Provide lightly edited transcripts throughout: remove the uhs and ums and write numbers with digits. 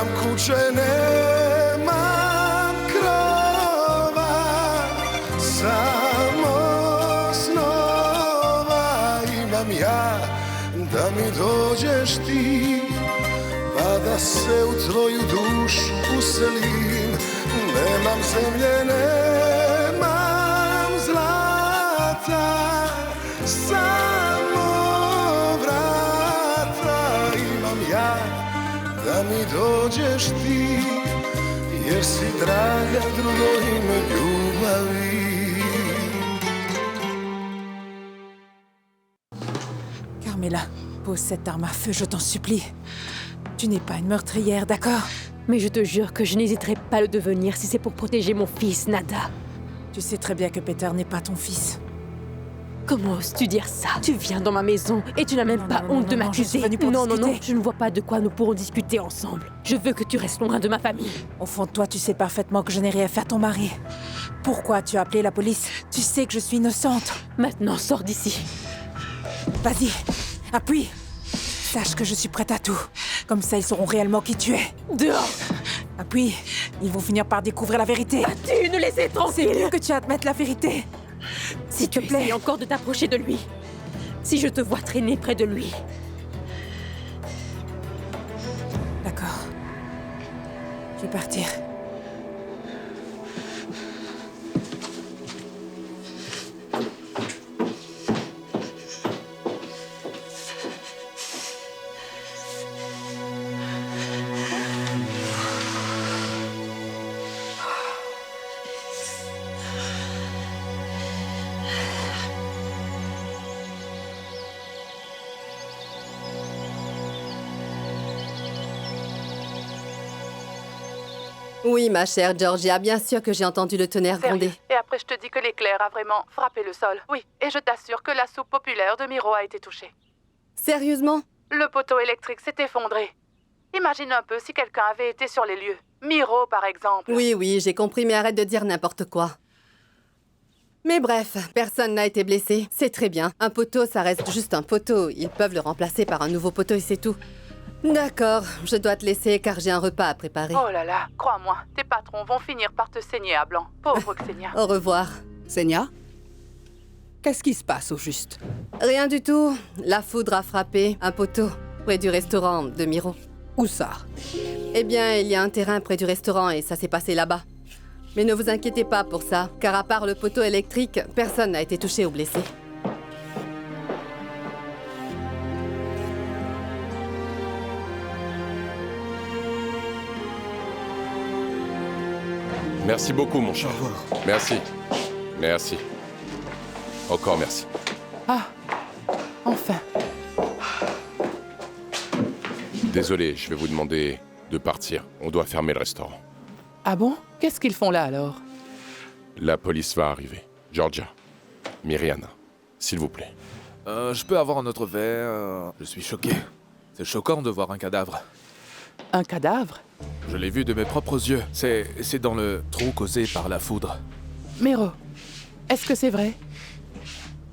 kuće, nemam krova, samo snova imam ja, da mi dođeš ti, pa da se u tvoju dušu uselim. Nemam zemlje, nemam zlata, samo vrata imam ja, da mi dođeš ti, jer si draga drugo ime ljubavi. Carmela, pose cette arme à feu, je t'en supplie. Tu n'es pas une meurtrière, d'accord? Mais je te jure que je n'hésiterai pas à le devenir si c'est pour protéger mon fils, Nada. Tu sais très bien que Peter n'est pas ton fils. Comment oses-tu dire ça? Tu viens dans ma maison et tu n'as même pas honte de m'accuser. Non, je ne vois pas de quoi nous pourrons discuter ensemble. Je veux que tu restes loin de ma famille. Au fond de toi, tu sais parfaitement que je n'ai rien fait à ton mari. Pourquoi tu as appelé la police? Tu sais que je suis innocente. Maintenant, sors d'ici. Vas-y, appuie. Sache que je suis prête à tout. Comme ça, ils sauront réellement qui tu es. Dehors! Appuie. Ils vont finir par découvrir la vérité. Vas-tu nous laisser tranquille? C'est mieux que tu admettes la vérité. Si tu essayes encore de t'approcher de lui, si je te vois traîner près de lui. D'accord. Je vais partir. Oui, ma chère Georgia, bien sûr que j'ai entendu le tonnerre gronder. Et après, je te dis que l'éclair a vraiment frappé le sol. Oui, et je t'assure que la soupe populaire de Miro a été touchée. Sérieusement? Le poteau électrique s'est effondré. Imagine un peu si quelqu'un avait été sur les lieux. Miro, par exemple. Oui, j'ai compris, mais arrête de dire n'importe quoi. Mais bref, personne n'a été blessé. C'est très bien. Un poteau, ça reste juste un poteau. Ils peuvent le remplacer par un nouveau poteau et c'est tout. D'accord, je dois te laisser car j'ai un repas à préparer. Oh là là, crois-moi, tes patrons vont finir par te saigner à blanc. Pauvre Xenia. Au revoir. Xenia? Qu'est-ce qui se passe au juste? Rien du tout. La foudre a frappé un poteau près du restaurant de Miro. Où ça? Eh bien, il y a un terrain près du restaurant et ça s'est passé là-bas. Mais ne vous inquiétez pas pour ça, car à part le poteau électrique, personne n'a été touché ou blessé. Merci beaucoup, mon cher. Au revoir. Merci. Merci. Encore merci. Ah, enfin. Désolé, je vais vous demander de partir. On doit fermer le restaurant. Ah bon? Qu'est-ce qu'ils font là alors? La police va arriver. Georgia. Miriana. S'il vous plaît. Je peux avoir un autre verre? Je suis choqué. C'est choquant de voir un cadavre. Un cadavre? Je l'ai vu de mes propres yeux. C'est dans le trou causé par la foudre. Miro, est-ce que c'est vrai?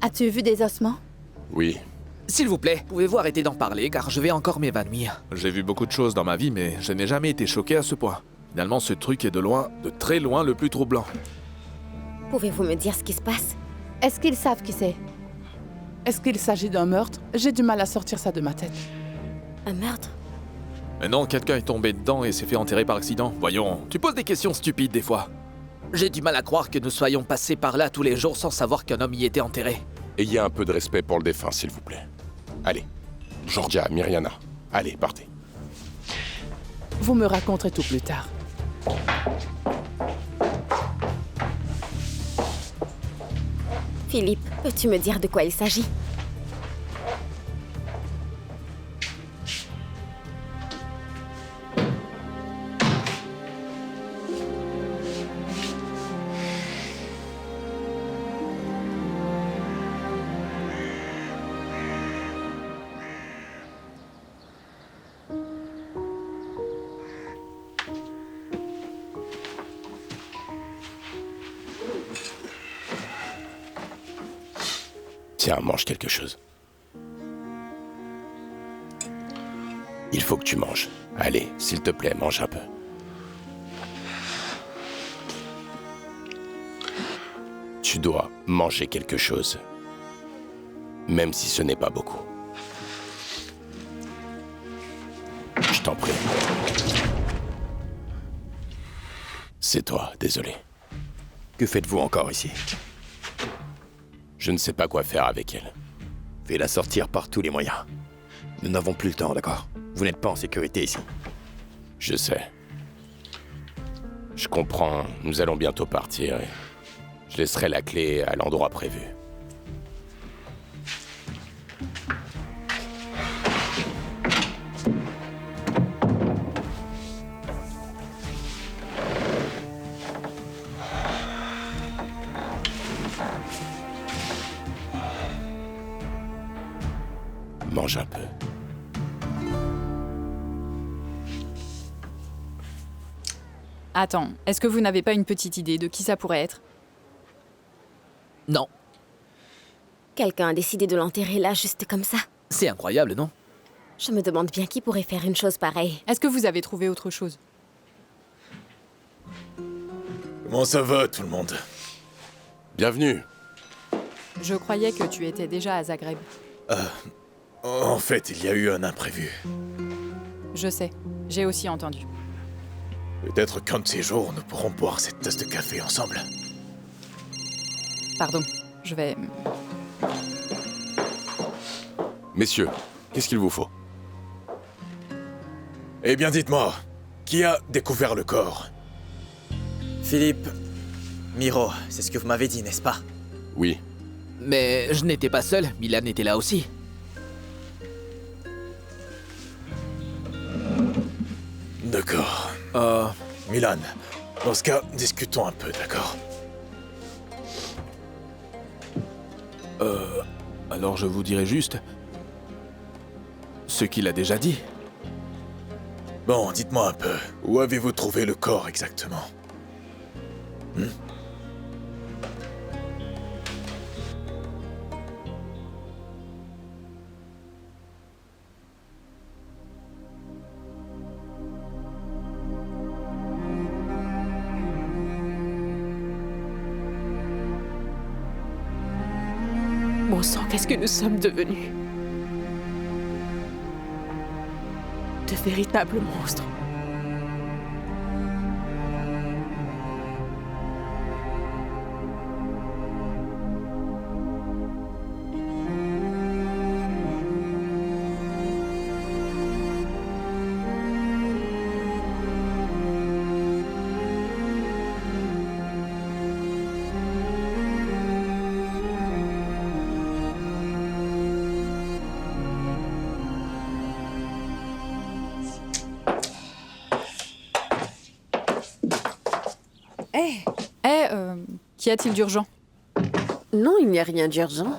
As-tu vu des ossements? Oui. S'il vous plaît, pouvez-vous arrêter d'en parler car je vais encore m'évanouir. J'ai vu beaucoup de choses dans ma vie, mais je n'ai jamais été choqué à ce point. Finalement, ce truc est de loin, de très loin, le plus troublant. Pouvez-vous me dire ce qui se passe? Est-ce qu'ils savent qui c'est? Est-ce qu'il s'agit d'un meurtre? J'ai du mal à sortir ça de ma tête. Un meurtre? Mais non, quelqu'un est tombé dedans et s'est fait enterrer par accident. Voyons, tu poses des questions stupides des fois. J'ai du mal à croire que nous soyons passés par là tous les jours sans savoir qu'un homme y était enterré. Ayez un peu de respect pour le défunt, s'il vous plaît. Allez. Georgia, Miriana. Allez, partez. Vous me raconterez tout plus tard. Philippe, peux-tu me dire de quoi il s'agit? Tiens, mange quelque chose. Il faut que tu manges. Allez, s'il te plaît, mange un peu. Tu dois manger quelque chose. Même si ce n'est pas beaucoup. Je t'en prie. C'est toi, désolé. Que faites-vous encore ici? Je ne sais pas quoi faire avec elle. Fais-la sortir par tous les moyens. Nous n'avons plus le temps, d'accord? Vous n'êtes pas en sécurité ici. Je sais. Je comprends, nous allons bientôt partir et je laisserai la clé à l'endroit prévu. Mange un peu. Attends, est-ce que vous n'avez pas une petite idée de qui ça pourrait être? Non. Quelqu'un a décidé de l'enterrer là, juste comme ça. C'est incroyable, non? Je me demande bien qui pourrait faire une chose pareille. Est-ce que vous avez trouvé autre chose? Comment ça va, tout le monde? Bienvenue. Je croyais que tu étais déjà à Zagreb. En fait, il y a eu un imprévu. Je sais, j'ai aussi entendu. Peut-être qu'un de ces jours, nous pourrons boire cette tasse de café ensemble. Pardon, je vais... Messieurs, qu'est-ce qu'il vous faut? Eh bien, dites-moi, qui a découvert le corps? Philippe... Miro, c'est ce que vous m'avez dit, n'est-ce pas? Oui. Mais je n'étais pas seul, Milan était là aussi. D'accord. Milan, dans ce cas, discutons un peu, d'accord? Alors je vous dirai juste... ce qu'il a déjà dit. Bon, dites-moi un peu, où avez-vous trouvé le corps exactement? Bon sang, qu'est-ce que nous sommes devenus? De véritables monstres. Qu'y a-t-il d'urgent? Non, il n'y a rien d'urgent.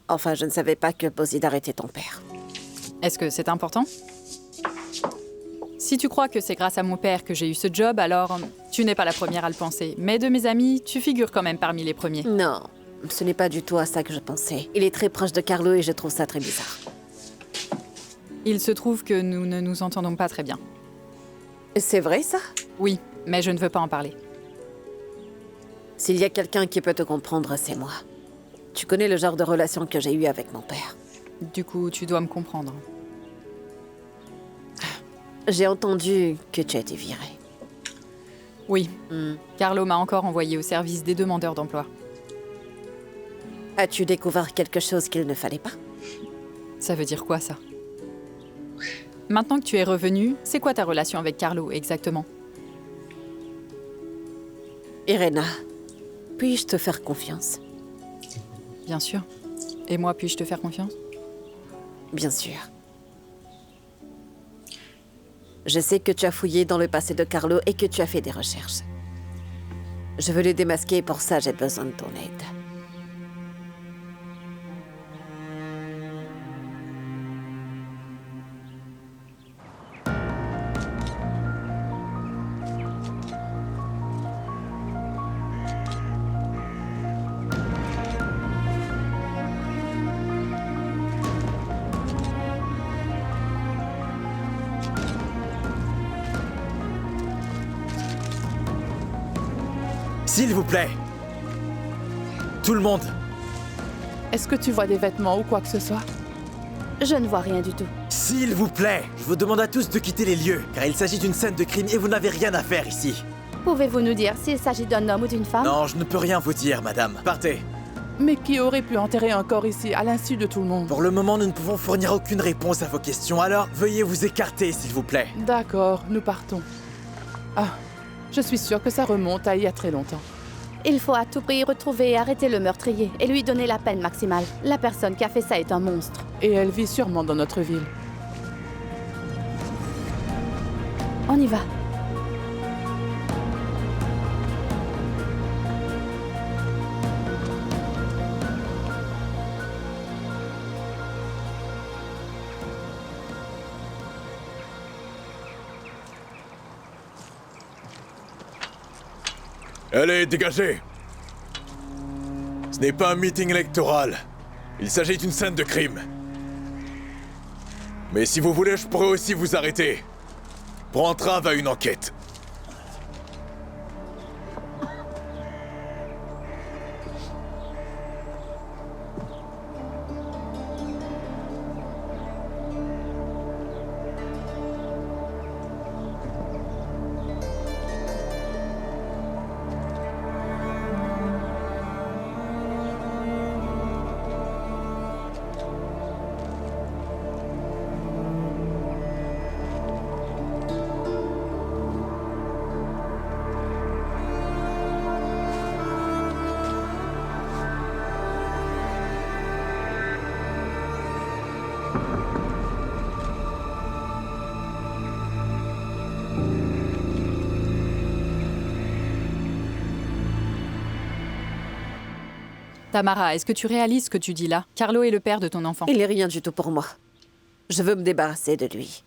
Enfin, je ne savais pas que Bozidar était ton père. Est-ce que c'est important? Si tu crois que c'est grâce à mon père que j'ai eu ce job, alors tu n'es pas la première à le penser. Mais de mes amis, tu figures quand même parmi les premiers. Non, ce n'est pas du tout à ça que je pensais. Il est très proche de Carlo et je trouve ça très bizarre. Il se trouve que nous ne nous entendons pas très bien. C'est vrai, ça? Oui, mais je ne veux pas en parler. S'il y a quelqu'un qui peut te comprendre, c'est moi. Tu connais le genre de relation que j'ai eue avec mon père. Du coup, tu dois me comprendre. J'ai entendu que tu as été viré. Oui. Carlo m'a encore envoyé au service des demandeurs d'emploi. As-tu découvert quelque chose qu'il ne fallait pas? Ça veut dire quoi, ça? Maintenant que tu es revenu, c'est quoi ta relation avec Carlo, exactement? Irena, puis-je te faire confiance? Bien sûr. Et moi, puis-je te faire confiance? Bien sûr. Je sais que tu as fouillé dans le passé de Carlo et que tu as fait des recherches. Je veux le démasquer et pour ça, j'ai besoin de ton aide. S'il vous plaît. Tout le monde. Est-ce que tu vois des vêtements ou quoi que ce soit? Je ne vois rien du tout. S'il vous plaît. Je vous demande à tous de quitter les lieux, car il s'agit d'une scène de crime et vous n'avez rien à faire ici. Pouvez-vous nous dire s'il s'agit d'un homme ou d'une femme? Non, je ne peux rien vous dire, madame. Partez. Mais qui aurait pu enterrer un corps ici, à l'insu de tout le monde? Pour le moment, nous ne pouvons fournir aucune réponse à vos questions, alors veuillez vous écarter, s'il vous plaît. D'accord, nous partons. Ah, je suis sûre que ça remonte à il y a très longtemps. Il faut à tout prix retrouver et arrêter le meurtrier et lui donner la peine maximale. La personne qui a fait ça est un monstre. Et elle vit sûrement dans notre ville. On y va. Allez, dégagez! Ce n'est pas un meeting électoral. Il s'agit d'une scène de crime. Mais si vous voulez, je pourrais aussi vous arrêter. Pour entrave à une enquête. Tamara, est-ce que tu réalises ce que tu dis là? Carlo est le père de ton enfant. Il n'est rien du tout pour moi. Je veux me débarrasser de lui.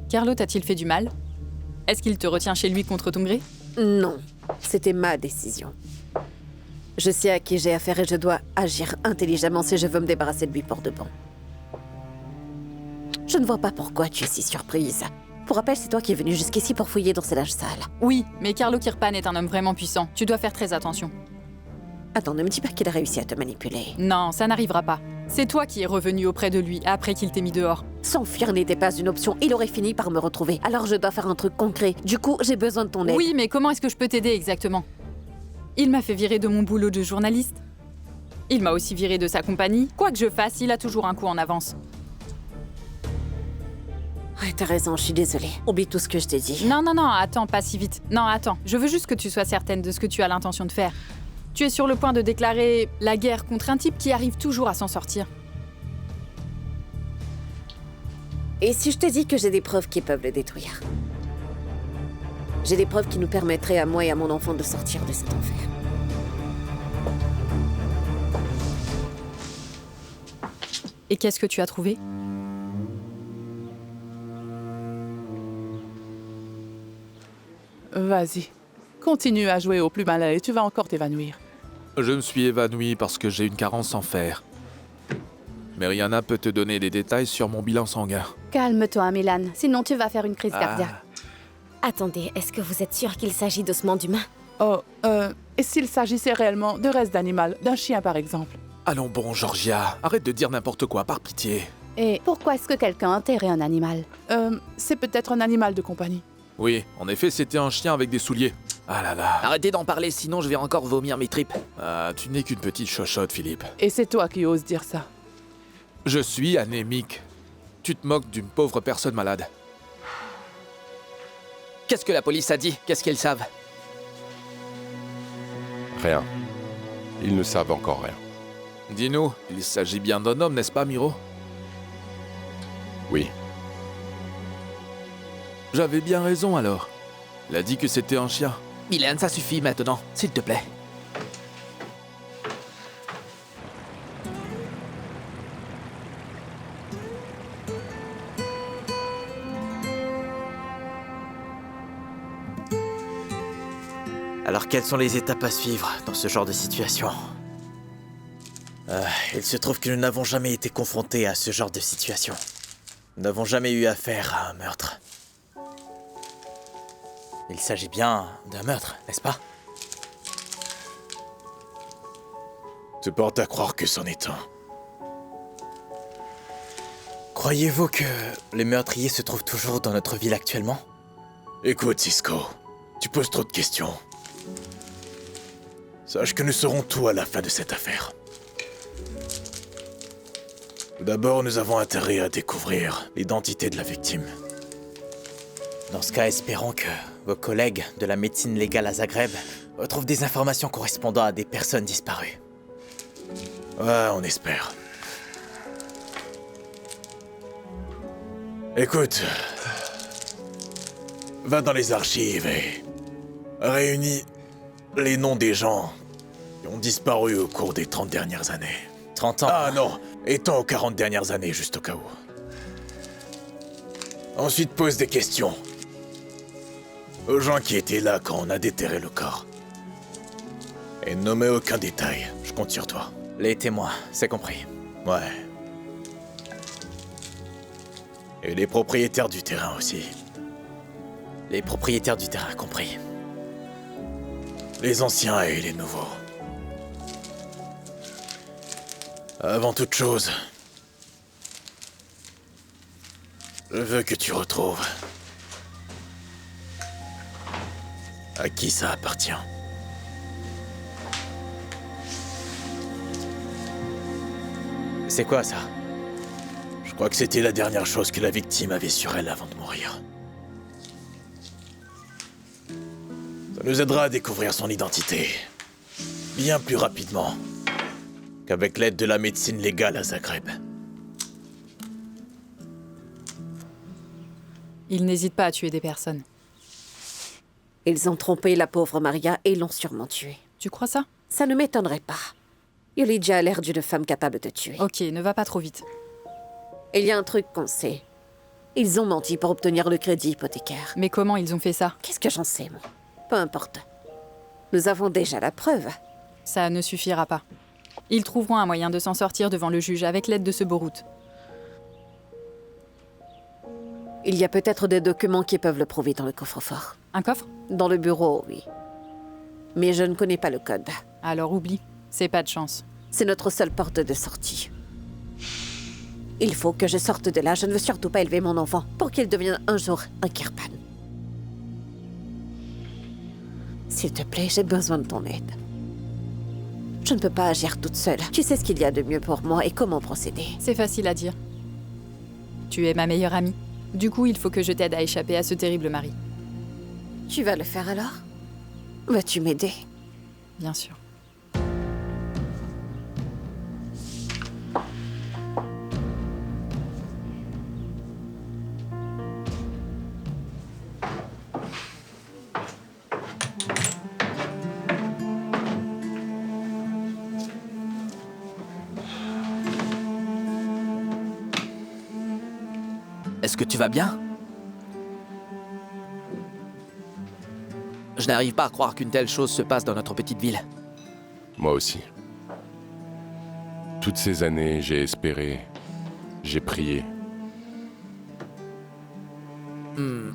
Carlo t'a-t-il fait du mal? Est-ce qu'il te retient chez lui contre ton gré? Non, c'était ma décision. Je sais à qui j'ai affaire et je dois agir intelligemment si je veux me débarrasser de lui pour de bon. Je ne vois pas pourquoi tu es si surprise. Pour rappel, c'est toi qui es venu jusqu'ici pour fouiller dans ces linges sales. Oui, mais Carlo Kirpan est un homme vraiment puissant. Tu dois faire très attention. Attends, ne me dis pas qu'il a réussi à te manipuler. Non, ça n'arrivera pas. C'est toi qui es revenu auprès de lui après qu'il t'ait mis dehors. S'enfuir n'était pas une option, il aurait fini par me retrouver. Alors je dois faire un truc concret. Du coup, j'ai besoin de ton aide. Oui, mais comment est-ce que je peux t'aider exactement? Il m'a fait virer de mon boulot de journaliste. Il m'a aussi viré de sa compagnie. Quoi que je fasse, il a toujours un coup en avance. Ouais, t'as raison, je suis désolée. Oublie tout ce que je t'ai dit. Non, attends, pas si vite. Non, attends, je veux juste que tu sois certaine de ce que tu as l'intention de faire. Tu es sur le point de déclarer la guerre contre un type qui arrive toujours à s'en sortir. Et si je te dis que j'ai des preuves qui peuvent le détruire? J'ai des preuves qui nous permettraient à moi et à mon enfant de sortir de cet enfer. Et qu'est-ce que tu as trouvé? Vas-y. Continue à jouer au plus malin et tu vas encore t'évanouir. Je me suis évanoui parce que j'ai une carence en fer. Mais Rihanna peut te donner des détails sur mon bilan sanguin. Calme-toi, Milan, sinon tu vas faire une crise cardiaque. Attendez, est-ce que vous êtes sûr qu'il s'agit d'ossements d'humain? Oh, et s'il s'agissait réellement de restes d'animal, d'un chien par exemple? Allons bon, Georgia, arrête de dire n'importe quoi, par pitié. Et pourquoi est-ce que quelqu'un a enterré un animal? C'est peut-être un animal de compagnie. Oui, en effet, c'était un chien avec des souliers. Ah là là. Arrêtez d'en parler, sinon je vais encore vomir mes tripes. Ah, tu n'es qu'une petite chochotte, Philippe. Et c'est toi qui oses dire ça. Je suis anémique. Tu te moques d'une pauvre personne malade. Qu'est-ce que la police a dit? Qu'est-ce qu'ils savent? Rien. Ils ne savent encore rien. Dis-nous, il s'agit bien d'un homme, n'est-ce pas, Miro? Oui. J'avais bien raison alors. Il a dit que c'était un chien. Milan, ça suffit maintenant, s'il te plaît. Alors quelles sont les étapes à suivre dans ce genre de situation? Il se trouve que nous n'avons jamais été confrontés à ce genre de situation. Nous n'avons jamais eu affaire à un meurtre. Il s'agit bien d'un meurtre, n'est-ce pas? Te porte à croire que c'en est un. Croyez-vous que les meurtriers se trouvent toujours dans notre ville actuellement? Écoute, Cisco, tu poses trop de questions. Sache que nous saurons tout à la fin de cette affaire. Tout d'abord, nous avons intérêt à découvrir l'identité de la victime. Dans ce cas, espérons que vos collègues de la médecine légale à Zagreb retrouvent des informations correspondant à des personnes disparues. Ouais, on espère. Écoute, va dans les archives et réunis les noms des gens qui ont disparu au cours des 30 dernières années. 30 ans? Ah non, étant aux 40 dernières années, juste au cas où. Ensuite, pose des questions aux gens qui étaient là quand on a déterré le corps. Et ne nommez aucun détail, je compte sur toi. Les témoins, c'est compris. Ouais. Et les propriétaires du terrain aussi. Les propriétaires du terrain, compris. Les anciens et les nouveaux. Avant toute chose, je veux que tu retrouves à qui ça appartient. C'est quoi ça? Je crois que c'était la dernière chose que la victime avait sur elle avant de mourir. Ça nous aidera à découvrir son identité bien plus rapidement qu'avec l'aide de la médecine légale à Zagreb. Ils n'hésitent pas à tuer des personnes. Ils ont trompé la pauvre Maria et l'ont sûrement tuée. Tu crois ça? Ça ne m'étonnerait pas. Yulijah a l'air d'une femme capable de tuer. Ok, ne va pas trop vite. Il y a un truc qu'on sait. Ils ont menti pour obtenir le crédit hypothécaire. Mais comment ils ont fait ça? Qu'est-ce que j'en sais, moi? Peu importe. Nous avons déjà la preuve. Ça ne suffira pas. Ils trouveront un moyen de s'en sortir devant le juge avec l'aide de ce Borut. Il y a peut-être des documents qui peuvent le prouver dans le coffre-fort. Un coffre? Dans le bureau, oui. Mais je ne connais pas le code. Alors oublie. C'est pas de chance. C'est notre seule porte de sortie. Il faut que je sorte de là. Je ne veux surtout pas élever mon enfant pour qu'il devienne un jour un Kirpan. S'il te plaît, j'ai besoin de ton aide. Je ne peux pas agir toute seule. Tu sais ce qu'il y a de mieux pour moi et comment procéder. C'est facile à dire. Tu es ma meilleure amie. Du coup, il faut que je t'aide à échapper à ce terrible mari. Tu vas le faire alors? Vas-tu m'aider? Bien sûr. Est-ce que tu vas bien? Je n'arrive pas à croire qu'une telle chose se passe dans notre petite ville. Moi aussi. Toutes ces années, j'ai espéré, j'ai prié.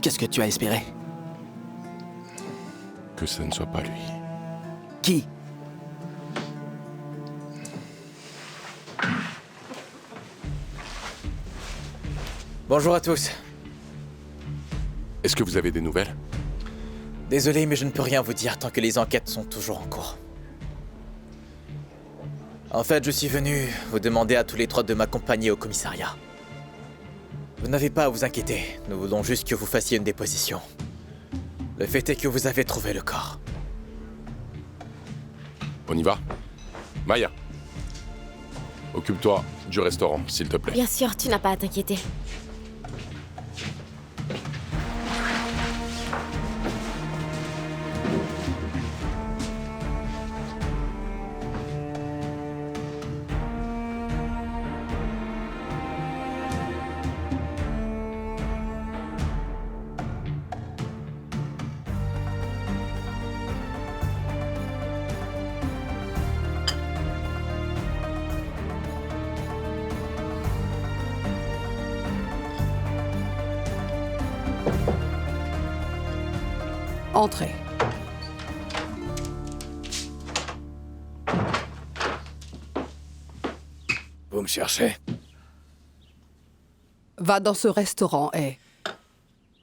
Qu'est-ce que tu as espéré? Que ça ne soit pas lui. Qui? Bonjour à tous. Est-ce que vous avez des nouvelles? Désolé, mais je ne peux rien vous dire tant que les enquêtes sont toujours en cours. En fait, je suis venu vous demander à tous les trois de m'accompagner au commissariat. Vous n'avez pas à vous inquiéter, nous voulons juste que vous fassiez une déposition. Le fait est que vous avez trouvé le corps. On y va? Maya, occupe-toi du restaurant, s'il te plaît. Bien sûr, tu n'as pas à t'inquiéter. Entrez. Vous me cherchez? Va dans ce restaurant et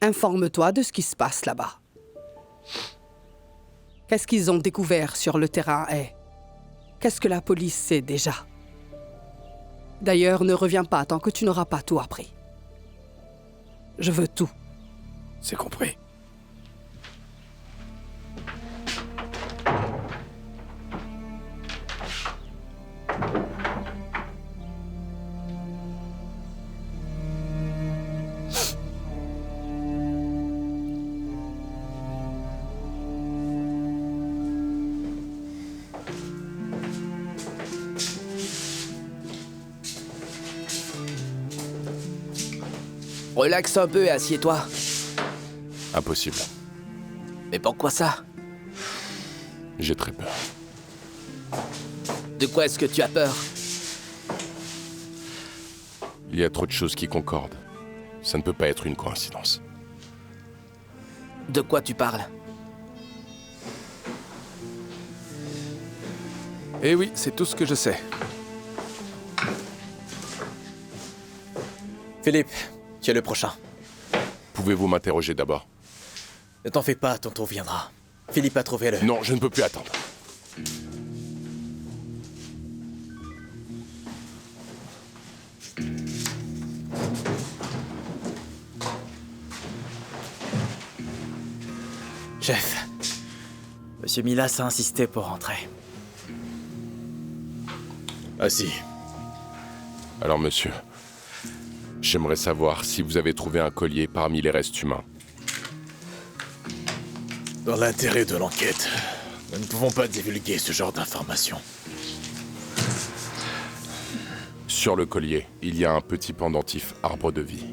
informe-toi de ce qui se passe là-bas. Qu'est-ce qu'ils ont découvert sur le terrain et qu'est-ce que la police sait déjà? D'ailleurs, ne reviens pas tant que tu n'auras pas tout appris. Je veux tout. C'est compris. Relaxe un peu et assieds-toi. Impossible. Mais pourquoi ça? J'ai très peur. De quoi est-ce que tu as peur? Il y a trop de choses qui concordent. Ça ne peut pas être une coïncidence. De quoi tu parles? Eh oui, c'est tout ce que je sais. Philippe, tu es le prochain. Pouvez-vous m'interroger d'abord? Ne t'en fais pas, ton tour viendra. Philippe a trouvé le... Non, je ne peux plus attendre. Chef, Monsieur Milas a insisté pour rentrer. Assis. Alors, monsieur, j'aimerais savoir si vous avez trouvé un collier parmi les restes humains. Dans l'intérêt de l'enquête, nous ne pouvons pas divulguer ce genre d'informations. Sur le collier, il y a un petit pendentif arbre de vie.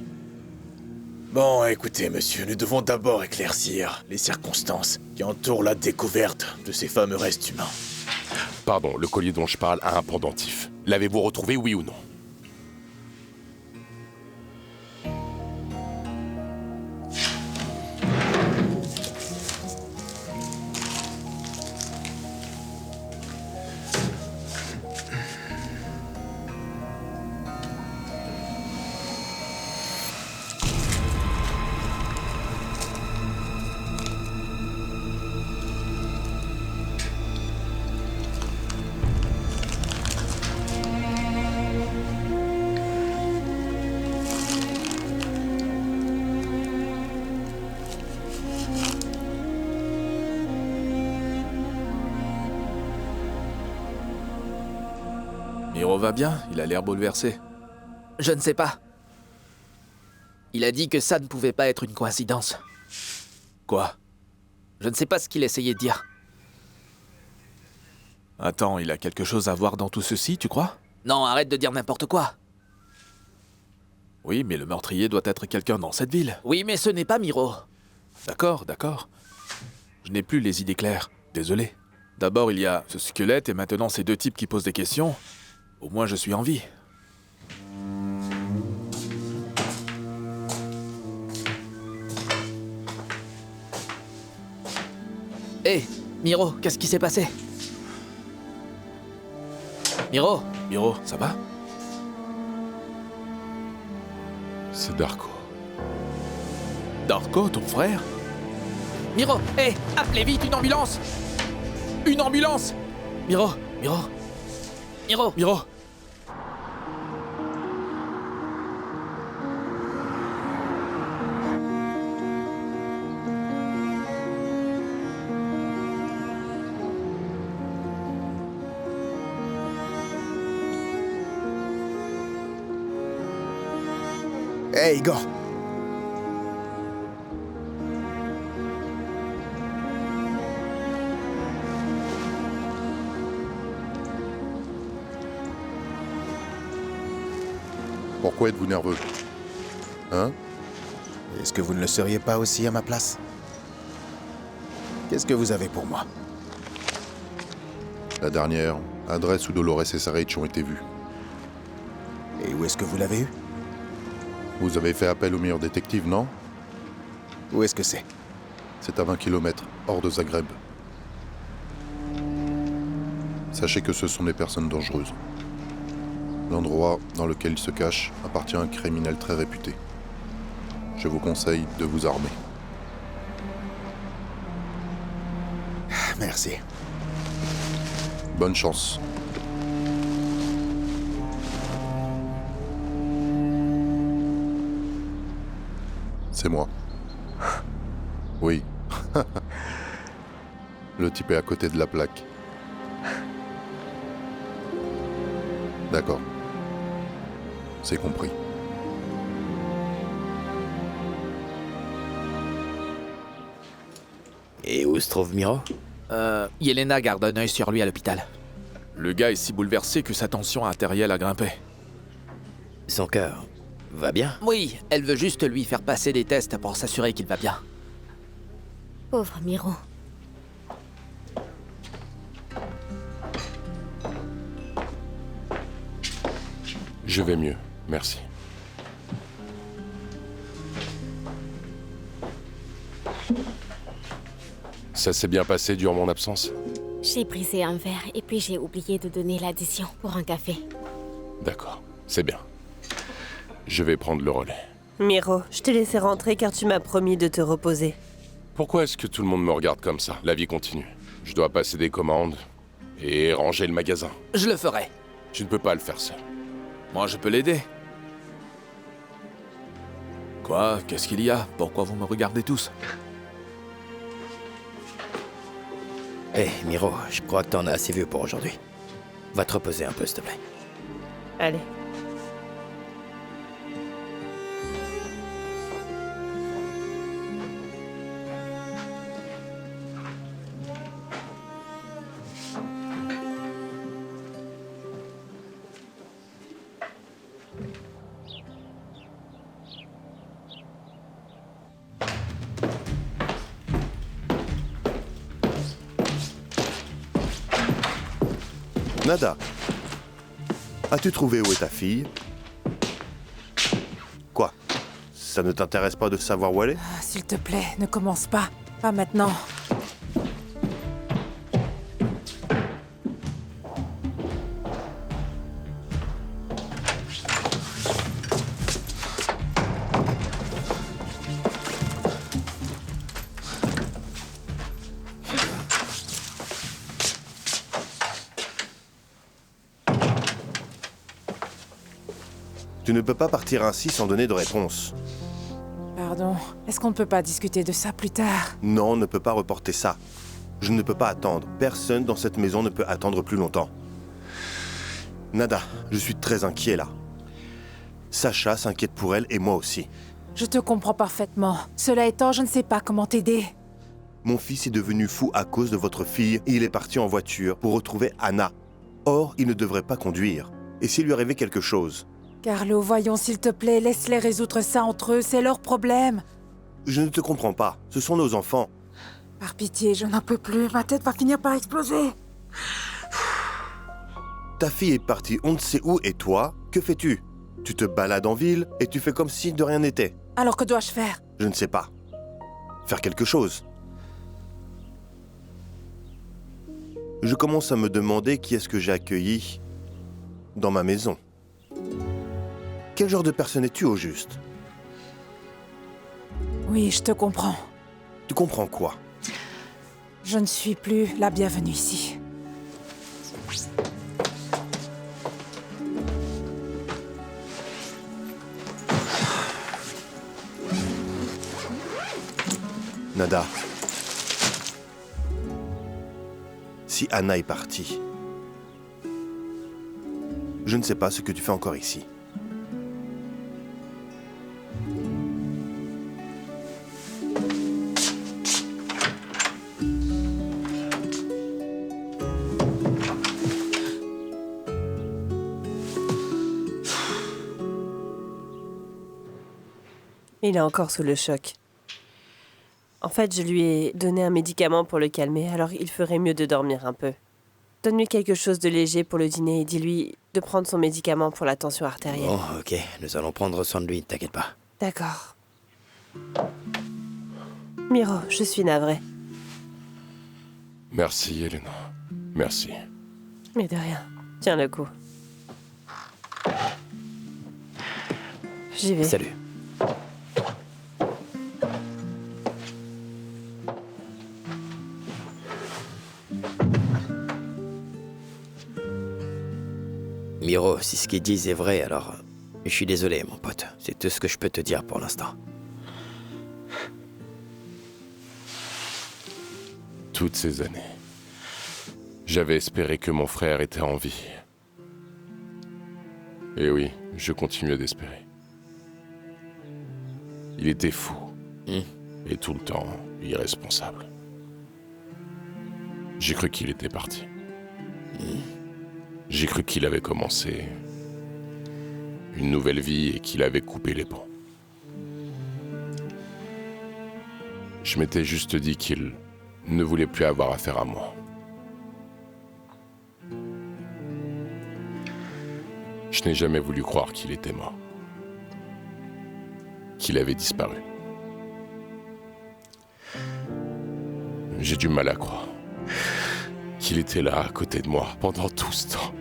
Bon, écoutez, monsieur, nous devons d'abord éclaircir les circonstances qui entourent la découverte de ces fameux restes humains. Pardon, le collier dont je parle a un pendentif. L'avez-vous retrouvé, oui ou non? Miro va bien, il a l'air bouleversé. Je ne sais pas. Il a dit que ça ne pouvait pas être une coïncidence. Quoi? Je ne sais pas ce qu'il essayait de dire. Attends, il a quelque chose à voir dans tout ceci, tu crois? Non, arrête de dire n'importe quoi. Oui, mais le meurtrier doit être quelqu'un dans cette ville. Oui, mais ce n'est pas Miro. D'accord, d'accord. Je n'ai plus les idées claires, désolé. D'abord, il y a ce squelette et maintenant ces deux types qui posent des questions. Au moins, je suis en vie. Hé, Miro, qu'est-ce qui s'est passé? Miro? Miro, ça va? C'est Darko. Darko, ton frère? Miro, hé, appelez vite une ambulance! Une ambulance! Miro, Miro, Miro, Miro! Hey, Igor! Pourquoi êtes-vous nerveux? Hein? Est-ce que vous ne le seriez pas aussi à ma place? Qu'est-ce que vous avez pour moi? La dernière, adresse où Dolores et Sarich ont été vus. Et où est-ce que vous l'avez eu? Vous avez fait appel au meilleur détective, non? Où est-ce que c'est? C'est à 20 km. hors de Zagreb. Sachez que ce sont des personnes dangereuses. L'endroit dans lequel ils se cachent appartient à un criminel très réputé. Je vous conseille de vous armer. Merci. Bonne chance. C'est moi. Oui. Le type est à côté de la plaque. D'accord. C'est compris. Et où se trouve Miro? Yelena garde un œil sur lui à l'hôpital. Le gars est si bouleversé que sa tension artérielle a grimpé. Son cœur va bien? Oui, elle veut juste lui faire passer des tests pour s'assurer qu'il va bien. Pauvre Miro. Je vais mieux, merci. Ça s'est bien passé durant mon absence? J'ai brisé un verre et puis j'ai oublié de donner l'addition pour un café. D'accord, c'est bien. Je vais prendre le relais. Miro, je t'ai laissé rentrer car tu m'as promis de te reposer. Pourquoi est-ce que tout le monde me regarde comme ça? La vie continue. Je dois passer des commandes et ranger le magasin. Je le ferai. Tu ne peux pas le faire seul. Moi, je peux l'aider. Quoi? Qu'est-ce qu'il y a? Pourquoi vous me regardez tous? Hé, Miro, je crois que t'en as assez vu pour aujourd'hui. Va te reposer un peu, s'il te plaît. Allez. Nada. As-tu trouvé où est ta fille? Quoi? Ça ne t'intéresse pas de savoir où elle est? S'il te plaît, ne commence pas. Pas maintenant. Tu ne peux pas partir ainsi sans donner de réponse. Pardon, est-ce qu'on ne peut pas discuter de ça plus tard? Non, on ne peut pas reporter ça. Je ne peux pas attendre. Personne dans cette maison ne peut attendre plus longtemps. Nada, je suis très inquiet là. Sacha s'inquiète pour elle et moi aussi. Je te comprends parfaitement. Cela étant, je ne sais pas comment t'aider. Mon fils est devenu fou à cause de votre fille et il est parti en voiture pour retrouver Anna. Or, il ne devrait pas conduire. Et s'il lui arrivait quelque chose? Carlo, voyons s'il te plaît, laisse-les résoudre ça entre eux, c'est leur problème. Je ne te comprends pas, ce sont nos enfants. Par pitié, je n'en peux plus, ma tête va finir par exploser. Ta fille est partie on ne sait où et toi, que fais-tu? Tu te balades en ville et tu fais comme si de rien n'était. Alors que dois-je faire? Je ne sais pas. Faire quelque chose. Je commence à me demander qui est-ce que j'ai accueilli dans ma maison. Quel genre de personne es-tu au juste? Oui, je te comprends. Tu comprends quoi? Je ne suis plus la bienvenue ici. Nada. Si Anna est partie, je ne sais pas ce que tu fais encore ici. Il est encore sous le choc. En fait, je lui ai donné un médicament pour le calmer, alors il ferait mieux de dormir un peu. Donne-lui quelque chose de léger pour le dîner et dis-lui de prendre son médicament pour la tension artérielle. Bon, ok, nous allons prendre soin de lui, t'inquiète pas. D'accord. Miro, je suis navrée. Merci, Elena. Merci. Mais de rien. Tiens le coup. J'y vais. Salut. Miro, si ce qu'ils disent est vrai, alors... Je suis désolé, mon pote. C'est tout ce que je peux te dire pour l'instant. Toutes ces années, j'avais espéré que mon frère était en vie. Et oui, je continuais d'espérer. Il était fou. Et tout le temps, irresponsable. J'ai cru qu'il était parti. J'ai cru qu'il avait commencé une nouvelle vie et qu'il avait coupé les ponts. Je m'étais juste dit qu'il ne voulait plus avoir affaire à moi. Je n'ai jamais voulu croire qu'il était mort. Qu'il avait disparu. J'ai du mal à croire qu'il était là, à côté de moi, pendant tout ce temps.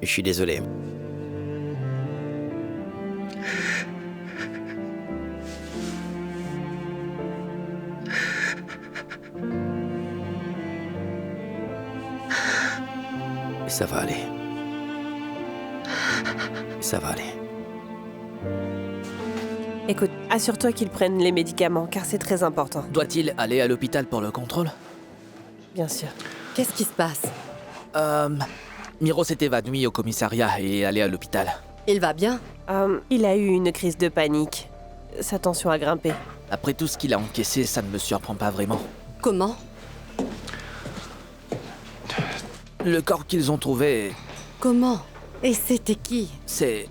Je suis désolé. Ça va aller. Ça va aller. Écoute, assure-toi qu'ils prennent les médicaments, car c'est très important. Doit-il aller à l'hôpital pour le contrôle? Bien sûr. Qu'est-ce qui se passe? Miro s'est évanoui au commissariat et est allé à l'hôpital. Il va bien? Il a eu une crise de panique. Sa tension a grimpé. Après tout ce qu'il a encaissé, ça ne me surprend pas vraiment. Comment? Le corps qu'ils ont trouvé... Comment? Et c'était qui? C'est...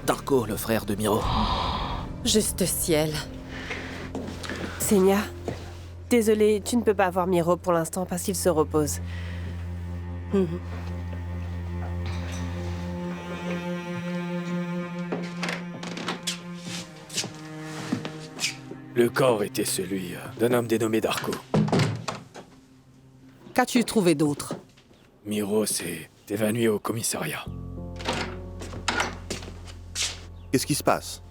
Darko, le frère de Miro. Juste ciel. Senya, désolée, tu ne peux pas voir Miro pour l'instant parce qu'il se repose. Le corps était celui d'un homme dénommé Darko. Qu'as-tu trouvé d'autre? Miro s'est évanoui au commissariat. Qu'est-ce qui se passe?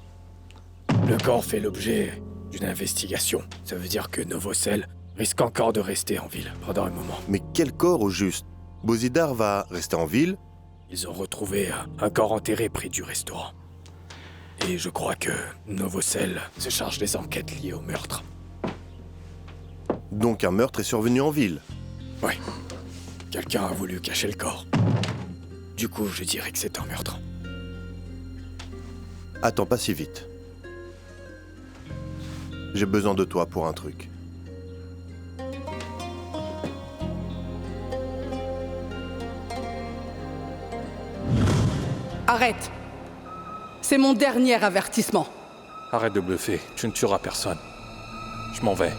Le corps fait l'objet d'une investigation. Ça veut dire que Novosel risque encore de rester en ville pendant un moment. Mais quel corps au juste? Bozidar va rester en ville? Ils ont retrouvé un corps enterré près du restaurant. Et je crois que Novosel se charge des enquêtes liées au meurtre. Donc un meurtre est survenu en ville? Oui. Quelqu'un a voulu cacher le corps. Du coup, je dirais que c'est un meurtre. Attends, pas si vite. J'ai besoin de toi pour un truc. Arrête! C'est mon dernier avertissement. Arrête de bluffer, tu ne tueras personne. Je m'en vais.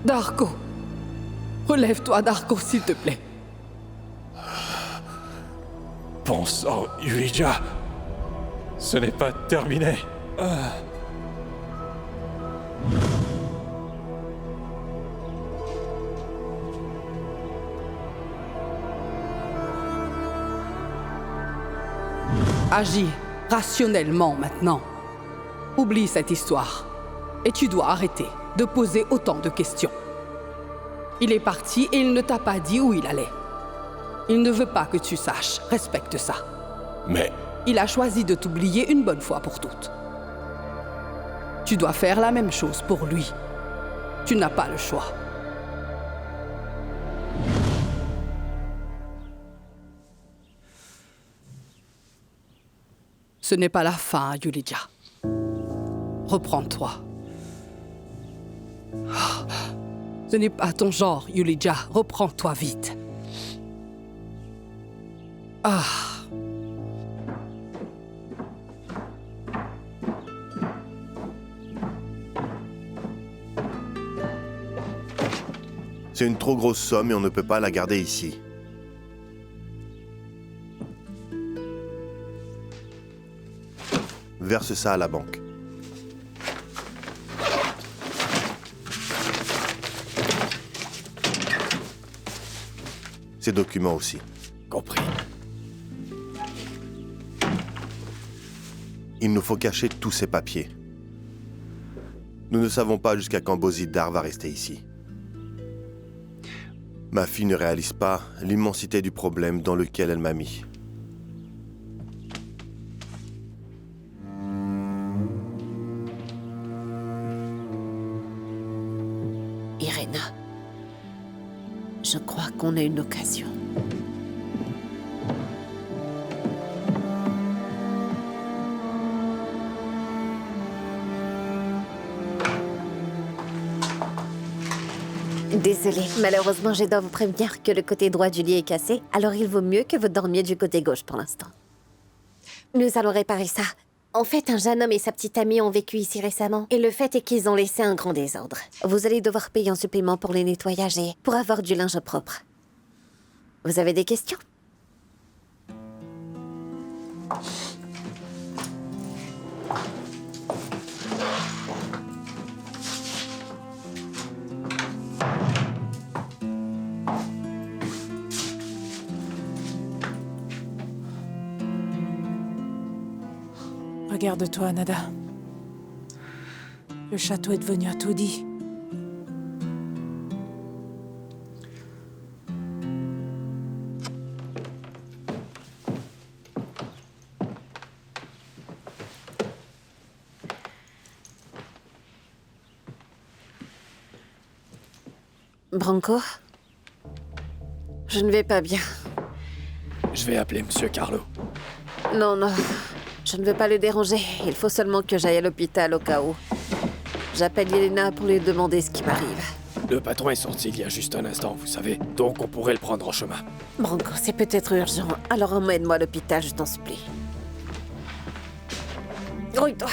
Darko. Relève-toi, Darko, s'il te plaît. Bon sang, Yuija. Ce n'est pas terminé. Agis rationnellement maintenant. Oublie cette histoire. Et tu dois arrêter de poser autant de questions. Il est parti et il ne t'a pas dit où il allait. Il ne veut pas que tu saches. Respecte ça. Mais... Il a choisi de t'oublier une bonne fois pour toutes. Tu dois faire la même chose pour lui. Tu n'as pas le choix. Ce n'est pas la fin, Yulidia. Reprends-toi. Ce n'est pas ton genre, Yulidia. Reprends-toi vite. Ah. C'est une trop grosse somme et on ne peut pas la garder ici. Verse ça à la banque. Ces documents aussi. Compris. Il nous faut cacher tous ces papiers. Nous ne savons pas jusqu'à quand Bozidar va rester ici. Ma fille ne réalise pas l'immensité du problème dans lequel elle m'a mis. Irena, je crois qu'on a une occasion. Désolée, malheureusement, je dois vous prévenir que le côté droit du lit est cassé, alors il vaut mieux que vous dormiez du côté gauche pour l'instant. Nous allons réparer ça. En fait, un jeune homme et sa petite amie ont vécu ici récemment, et le fait est qu'ils ont laissé un grand désordre. Vous allez devoir payer un supplément pour les nettoyages et pour avoir du linge propre. Vous avez des questions ? Regarde-toi, Nada. Le château est devenu un taudis. Branco ? Je ne vais pas bien. Je vais appeler Monsieur Carlo. Non, non. Je ne veux pas le déranger. Il faut seulement que j'aille à l'hôpital au cas où. J'appelle Yelena pour lui demander ce qui m'arrive. Le patron est sorti il y a juste un instant, vous savez. Donc on pourrait le prendre en chemin. Branco, c'est peut-être urgent. Alors emmène-moi à l'hôpital, je t'en supplie. Grouille-toi.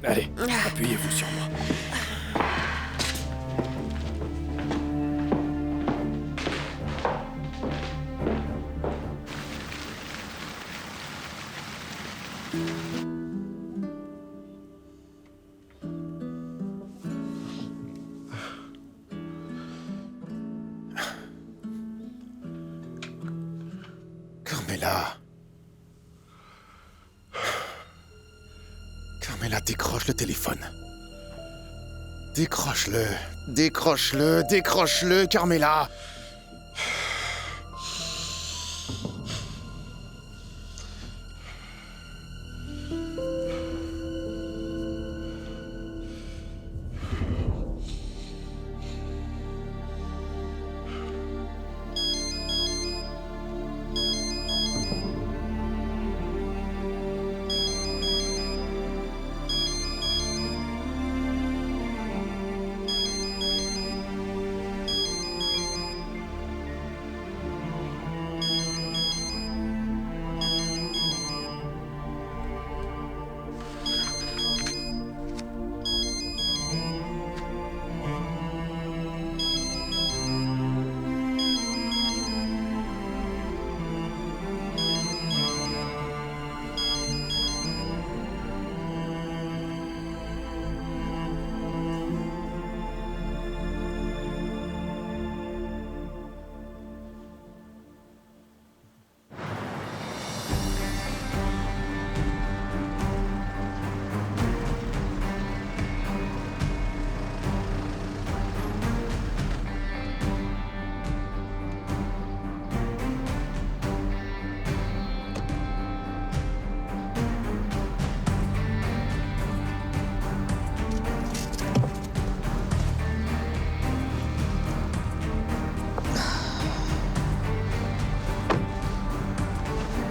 Allez, appuyez-vous sur moi. Carmela, décroche le téléphone. Décroche-le. Décroche-le. Décroche-le, Carmela.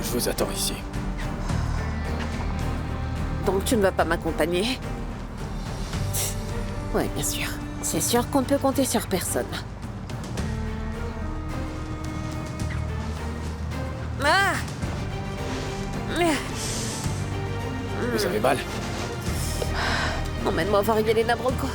Je vous attends ici. Donc tu ne vas pas m'accompagner? Oui, bien sûr. C'est sûr qu'on ne peut compter sur personne. Ah! Vous avez mal? Emmène-moi voir Yelena Branco.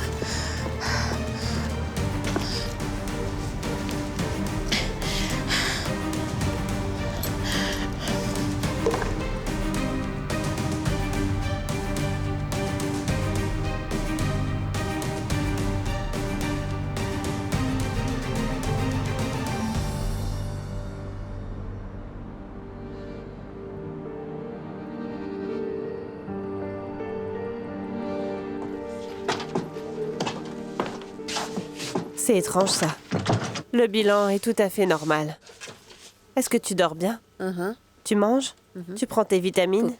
C'est étrange, ça. Le bilan est tout à fait normal. Est-ce que tu dors bien? Tu manges? Tu prends tes vitamines?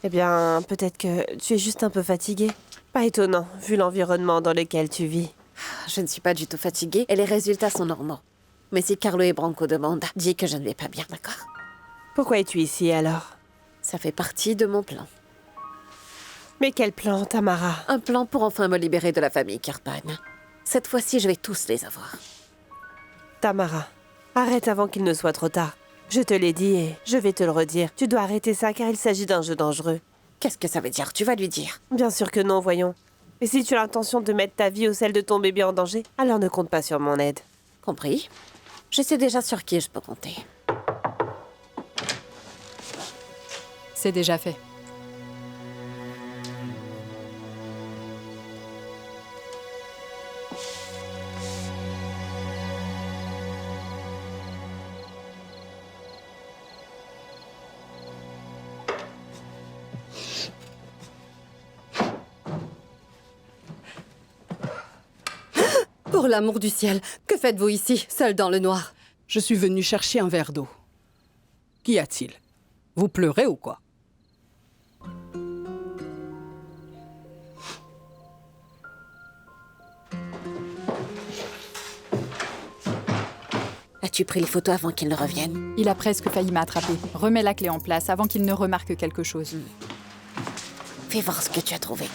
Eh bien, peut-être que tu es juste un peu fatiguée. Pas étonnant, vu l'environnement dans lequel tu vis. Je ne suis pas du tout fatiguée et les résultats sont normaux. Mais si Carlo et Branco demandent, dis que je ne vais pas bien, d'accord? Pourquoi es-tu ici, alors? Ça fait partie de mon plan. Mais quel plan, Tamara? Un plan pour enfin me libérer de la famille Kirpan. Cette fois-ci, je vais tous les avoir. Tamara, arrête avant qu'il ne soit trop tard. Je te l'ai dit et je vais te le redire. Tu dois arrêter ça car il s'agit d'un jeu dangereux. Qu'est-ce que ça veut dire? Tu vas lui dire? Bien sûr que non, voyons. Et si tu as l'intention de mettre ta vie ou celle de ton bébé en danger, alors ne compte pas sur mon aide. Compris. Je sais déjà sur qui je peux compter. C'est déjà fait. Pour l'amour du ciel, que faites-vous ici, seul dans le noir? Je suis venue chercher un verre d'eau. Qu'y a-t-il? Vous pleurez ou quoi? As-tu pris les photos avant qu'il ne revienne? Il a presque failli m'attraper. Remets la clé en place avant qu'il ne remarque quelque chose. Fais voir ce que tu as trouvé.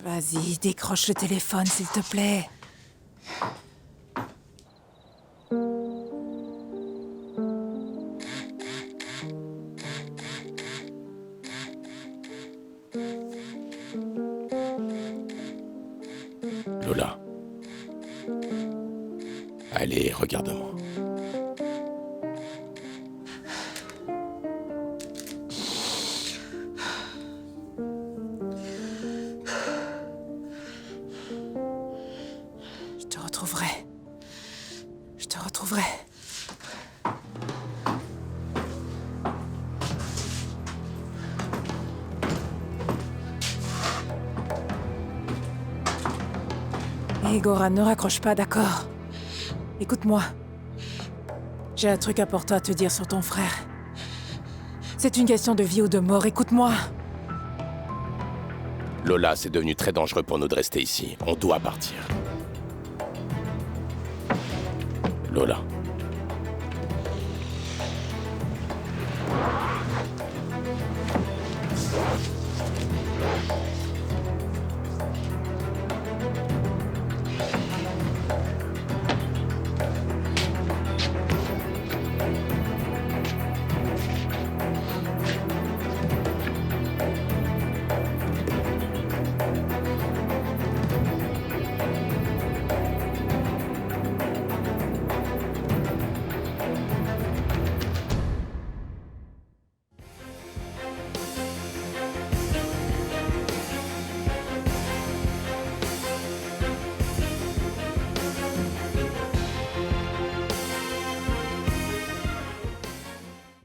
Vas-y, décroche le téléphone, s'il te plaît. Lola. Allez, regarde-moi. Je te retrouverai. Hé, Goran, ne raccroche pas, d'accord? Écoute-moi. J'ai un truc important à te dire sur ton frère. C'est une question de vie ou de mort, écoute-moi. Lola, c'est devenu très dangereux pour nous de rester ici. On doit partir. Lola.